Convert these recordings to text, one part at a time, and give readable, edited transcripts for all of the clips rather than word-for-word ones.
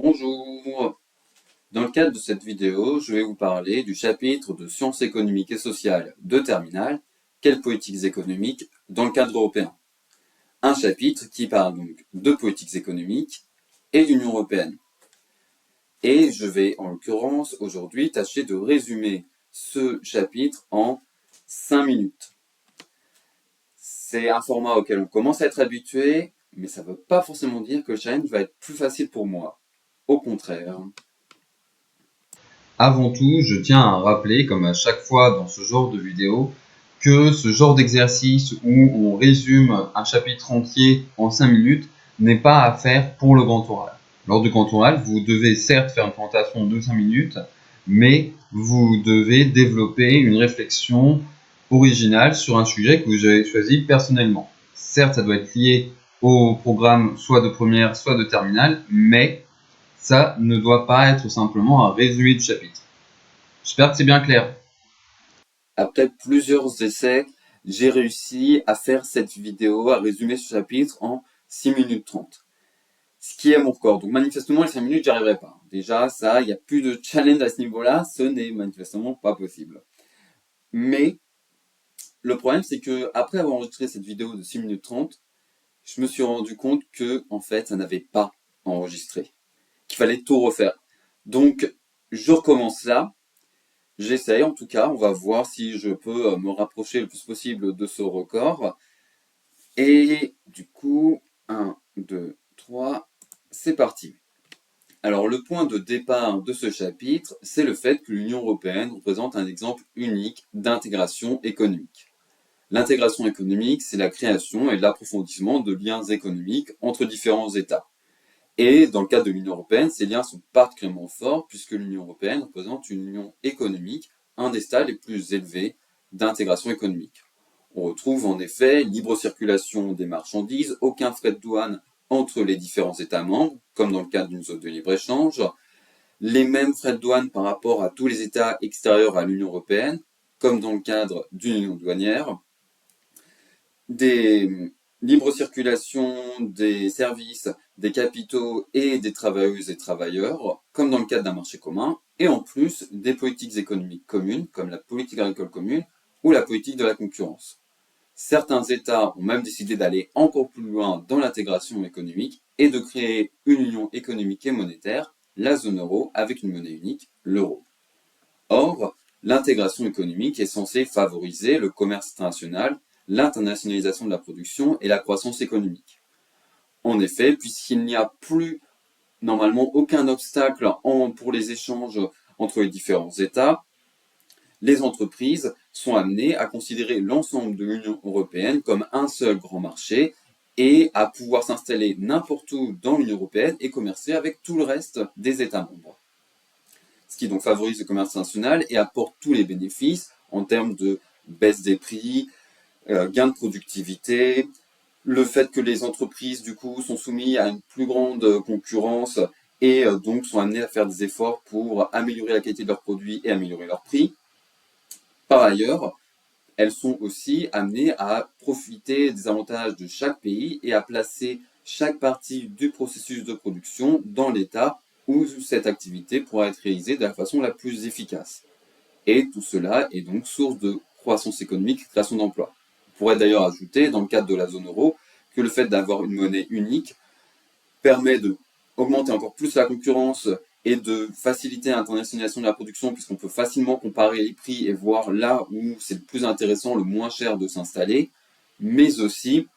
Bonjour! Dans le cadre de cette vidéo, je vais vous parler du chapitre de sciences économiques et sociales de terminale, quelles politiques économiques dans le cadre européen. Un chapitre qui parle donc de politiques économiques et d'Union européenne. Et je vais en l'occurrence aujourd'hui tâcher de résumer ce chapitre en 5 minutes. C'est un format auquel on commence à être habitué, mais ça ne veut pas forcément dire que le challenge va être plus facile pour moi. Au contraire. Avant tout, je tiens à rappeler, comme à chaque fois dans ce genre de vidéo, que ce genre d'exercice où on résume un chapitre entier en 5 minutes n'est pas à faire pour le grand oral. Lors du grand oral, vous devez certes faire une présentation de 5 minutes, mais vous devez développer une réflexion originale sur un sujet que vous avez choisi personnellement. Certes, ça doit être lié au programme soit de première, soit de terminale, mais ça ne doit pas être simplement un résumé du chapitre. J'espère que c'est bien clair. Après plusieurs essais, j'ai réussi à faire cette vidéo, à résumer ce chapitre en 6 minutes 30. Ce qui est mon record. Donc manifestement, les 5 minutes, j'y arriverai pas. Déjà, ça, il n'y a plus de challenge à ce niveau-là, ce n'est manifestement pas possible. Mais le problème, c'est que après avoir enregistré cette vidéo de 6 minutes 30, je me suis rendu compte que, en fait, ça n'avait pas enregistré. Qu'il fallait tout refaire. Donc, je recommence là. J'essaye en tout cas, on va voir si je peux me rapprocher le plus possible de ce record. Et du coup, 1, 2, 3, c'est parti. Alors le point de départ de ce chapitre, c'est le fait que l'Union européenne représente un exemple unique d'intégration économique. L'intégration économique, c'est la création et l'approfondissement de liens économiques entre différents États. Et dans le cadre de l'Union européenne, ces liens sont particulièrement forts puisque l'Union européenne représente une union économique, un des stades les plus élevés d'intégration économique. On retrouve en effet libre circulation des marchandises, aucun frais de douane entre les différents États membres, comme dans le cadre d'une zone de libre-échange, les mêmes frais de douane par rapport à tous les États extérieurs à l'Union européenne, comme dans le cadre d'une union douanière, des libre circulation des services, des capitaux et des travailleuses et travailleurs, comme dans le cadre d'un marché commun, et en plus des politiques économiques communes, comme la politique agricole commune ou la politique de la concurrence. Certains États ont même décidé d'aller encore plus loin dans l'intégration économique et de créer une union économique et monétaire, la zone euro, avec une monnaie unique, l'euro. Or, l'intégration économique est censée favoriser le commerce international, l'internationalisation de la production et la croissance économique. En effet, puisqu'il n'y a plus normalement aucun obstacle pour les échanges entre les différents États, les entreprises sont amenées à considérer l'ensemble de l'Union européenne comme un seul grand marché et à pouvoir s'installer n'importe où dans l'Union européenne et commercer avec tout le reste des États membres. Ce qui donc favorise le commerce national et apporte tous les bénéfices en termes de baisse des prix, gain de productivité, le fait que les entreprises du coup sont soumises à une plus grande concurrence et donc sont amenées à faire des efforts pour améliorer la qualité de leurs produits et améliorer leurs prix. Par ailleurs, elles sont aussi amenées à profiter des avantages de chaque pays et à placer chaque partie du processus de production dans l'état où cette activité pourra être réalisée de la façon la plus efficace. Et tout cela est donc source de croissance économique et création d'emplois. On pourrait d'ailleurs ajouter, dans le cadre de la zone euro, que le fait d'avoir une monnaie unique permet d'augmenter encore plus la concurrence et de faciliter l'internationalisation de la production puisqu'on peut facilement comparer les prix et voir là où c'est le plus intéressant, le moins cher de s'installer, mais aussi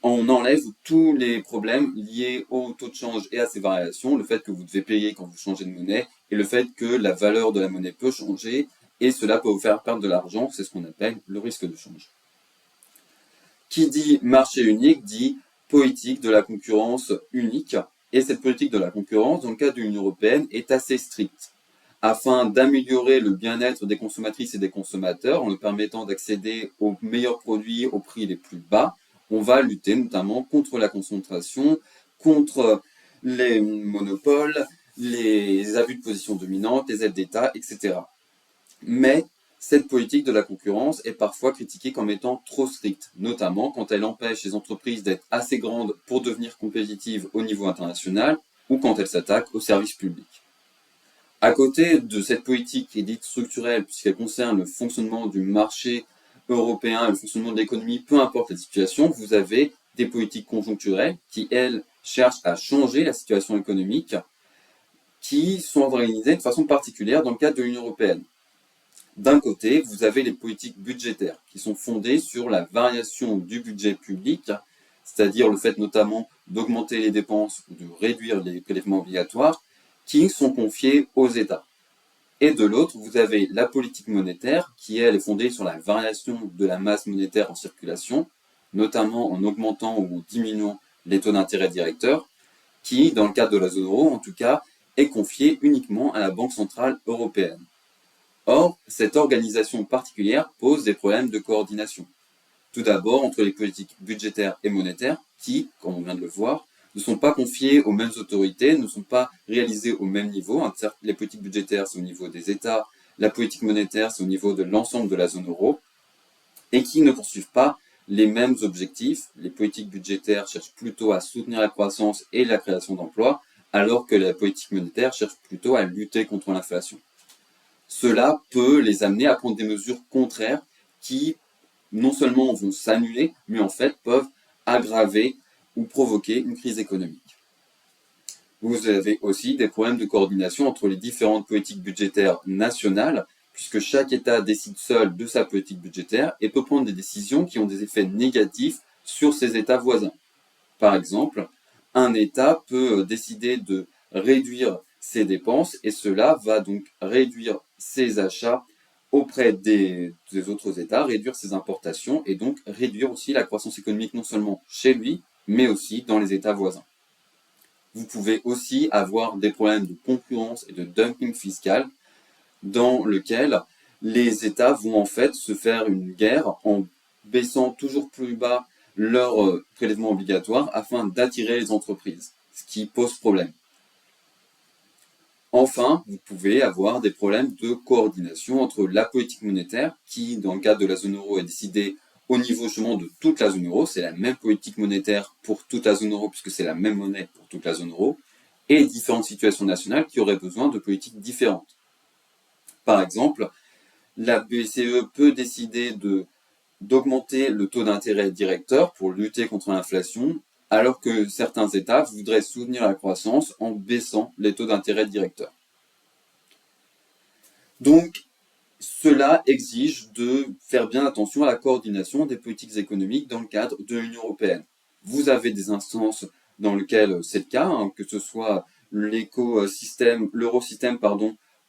on enlève tous les problèmes liés au taux de change et à ses variations, le fait que vous devez payer quand vous changez de monnaie et le fait que la valeur de la monnaie peut changer et cela peut vous faire perdre de l'argent, c'est ce qu'on appelle le risque de change. Qui dit marché unique dit politique de la concurrence unique et cette politique de la concurrence, dans le cas de l'Union européenne, est assez stricte. Afin d'améliorer le bien-être des consommatrices et des consommateurs en leur permettant d'accéder aux meilleurs produits aux prix les plus bas, on va lutter notamment contre la concentration, contre les monopoles, les abus de position dominante, les aides d'État, etc. Mais cette politique de la concurrence est parfois critiquée comme étant trop stricte, notamment quand elle empêche les entreprises d'être assez grandes pour devenir compétitives au niveau international, ou quand elle s'attaque aux services publics. À côté de cette politique qui est dite structurelle, puisqu'elle concerne le fonctionnement du marché européen et le fonctionnement de l'économie, peu importe la situation, vous avez des politiques conjoncturelles qui, elles, cherchent à changer la situation économique, qui sont organisées de façon particulière dans le cadre de l'Union européenne. D'un côté, vous avez les politiques budgétaires qui sont fondées sur la variation du budget public, c'est-à-dire le fait notamment d'augmenter les dépenses ou de réduire les prélèvements obligatoires, qui sont confiées aux États. Et de l'autre, vous avez la politique monétaire qui, elle, est fondée sur la variation de la masse monétaire en circulation, notamment en augmentant ou diminuant les taux d'intérêt directeurs, qui, dans le cadre de la zone euro en tout cas, est confiée uniquement à la Banque centrale européenne. Or, cette organisation particulière pose des problèmes de coordination. Tout d'abord, entre les politiques budgétaires et monétaires, qui, comme on vient de le voir, ne sont pas confiées aux mêmes autorités, ne sont pas réalisées au même niveau. Certes, les politiques budgétaires, c'est au niveau des États, la politique monétaire, c'est au niveau de l'ensemble de la zone euro, et qui ne poursuivent pas les mêmes objectifs. Les politiques budgétaires cherchent plutôt à soutenir la croissance et la création d'emplois, alors que la politique monétaire cherche plutôt à lutter contre l'inflation. Cela peut les amener à prendre des mesures contraires qui non seulement vont s'annuler, mais en fait peuvent aggraver ou provoquer une crise économique. Vous avez aussi des problèmes de coordination entre les différentes politiques budgétaires nationales, puisque chaque État décide seul de sa politique budgétaire et peut prendre des décisions qui ont des effets négatifs sur ses États voisins. Par exemple, un État peut décider de réduire ses dépenses et cela va donc réduire ses achats auprès des autres États, réduire ses importations et donc réduire aussi la croissance économique non seulement chez lui, mais aussi dans les États voisins. Vous pouvez aussi avoir des problèmes de concurrence et de dumping fiscal dans lequel les États vont en fait se faire une guerre en baissant toujours plus bas leurs prélèvements obligatoires afin d'attirer les entreprises, ce qui pose problème. Enfin, vous pouvez avoir des problèmes de coordination entre la politique monétaire, qui, dans le cadre de la zone euro, est décidée au niveau justement de toute la zone euro, c'est la même politique monétaire pour toute la zone euro, puisque c'est la même monnaie pour toute la zone euro, et différentes situations nationales qui auraient besoin de politiques différentes. Par exemple, la BCE peut décider d'augmenter le taux d'intérêt directeur pour lutter contre l'inflation, alors que certains États voudraient soutenir la croissance en baissant les taux d'intérêt directeurs. Donc, cela exige de faire bien attention à la coordination des politiques économiques dans le cadre de l'Union européenne. Vous avez des instances dans lesquelles c'est le cas, que ce soit l'Eurosystème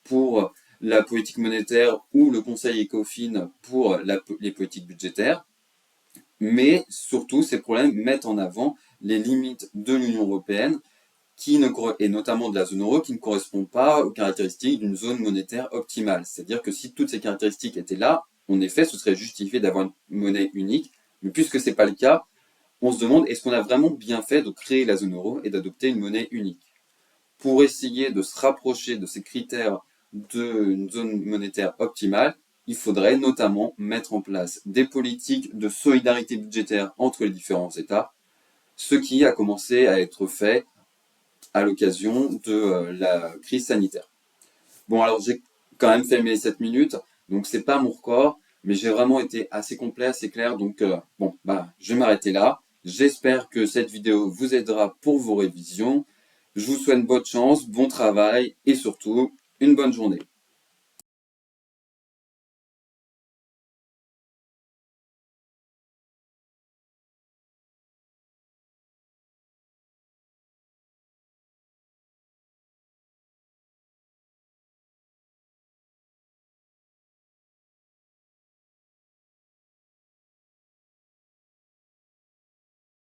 pour la politique monétaire ou le Conseil ECOFIN pour les politiques budgétaires. Mais surtout, ces problèmes mettent en avant les limites de l'Union européenne, et notamment de la zone euro, qui ne correspondent pas aux caractéristiques d'une zone monétaire optimale. C'est-à-dire que si toutes ces caractéristiques étaient là, en effet, ce serait justifié d'avoir une monnaie unique. Mais puisque ce n'est pas le cas, on se demande est-ce qu'on a vraiment bien fait de créer la zone euro et d'adopter une monnaie unique. Pour essayer de se rapprocher de ces critères d'une zone monétaire optimale, il faudrait notamment mettre en place des politiques de solidarité budgétaire entre les différents États, ce qui a commencé à être fait à l'occasion de la crise sanitaire. Bon, alors j'ai quand même fait mes 7 minutes, donc c'est pas mon record, mais j'ai vraiment été assez complet, assez clair, donc je vais m'arrêter là. J'espère que cette vidéo vous aidera pour vos révisions. Je vous souhaite bonne chance, bon travail et surtout une bonne journée.